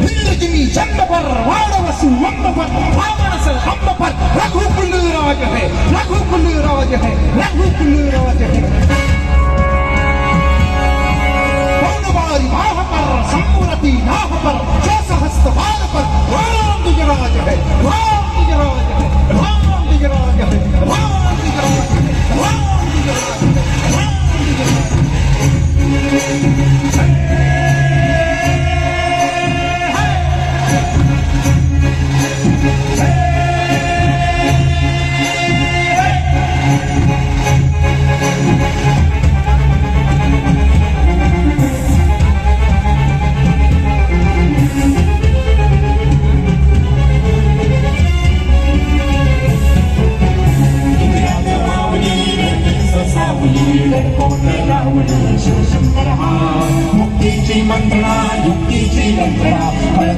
हिंदुजिमी जन्म पर वाराणसी वंब पर वाराणस हंब पर रघुकुल राज है, रघुकुल राज है, रघुकुल राज है। पौनवारी बाह पर सम्मूरति नाह पर चौसहस्त बार पर राम दिजराज है, राम दिजराज है, राम दिजराज है, राम दिजराज है, राम दिजराज है, राम दिजराज है। मुक्तीची मंत्रणा युक्तीची यंत्रणा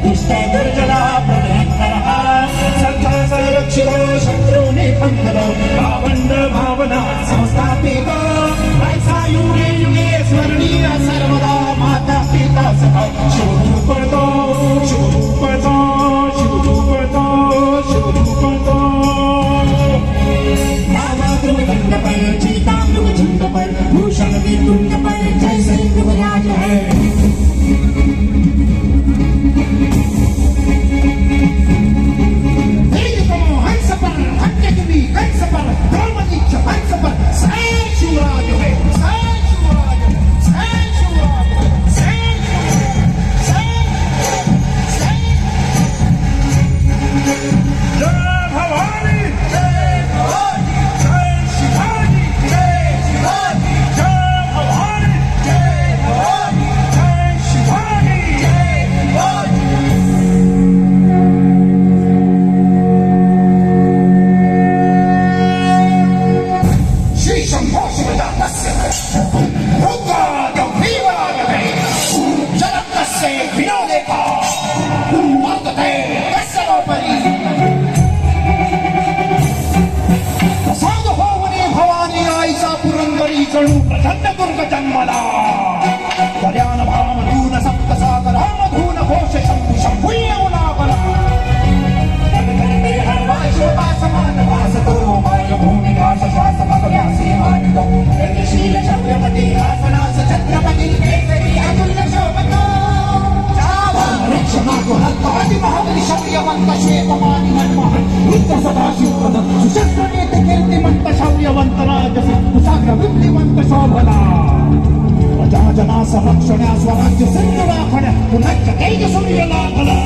दुष्ट दुर्जला प्रलयंकरा सत्ता संरक्षितो शत्रूने खंडलो भावंड भावना संस्थापित ऐसा युगे युगे स्मरणीय सर्वदा माता पिता सह शिवरूपतो शिवरूपतो शिवरूपतो शिवरूपतो मामातृदंड पर चितामृग झुंड पर भूषण वितुंड पर जय सैंध विराज है। हंस पर हट्टगिरी कंस पर द्रौपदी हंस पर सैन शिवराज है, सैन शिवराज है, सैन शिवराज है, सैन सैन जय भवानी जय भवानी जय शिवाजी जय शिवाजी जय भवानी जय भवानी जय शिवाजी जय शिवाजी। श्री शंभो शिवदातस्य रुद्रादभिवादने जलतस्य विनोदेका वर्तते कस्यलोपरि प्रसाद होवने भवानी आईसा पुरंदरी चळू प्रचंड दुर्ग जन्मला कल्याण भामधून सप्त सागरामधून घोष शंभु शंभुल्यमुलाबला समान वासतो माय भूमि भाष श्वास भगव्यासी मानितो शील चक्रपति आसनास छत्रपति केसरी अतुल्य शोभतो रक्षमाको हत्तादि महाबली शौर्यवंत श्वेतमानि मनमोहन रुद्र सदाशिव प्रद सुशस्त्रनेत कीर्तिमंत शौर्यवंत राजसी कुशाग्र बुद्धिमंत शोभना प्रजा जना संरक्षण्या स्वराज्य सिंधु राखण्या पुनश्च तेज सूर्य लाभला।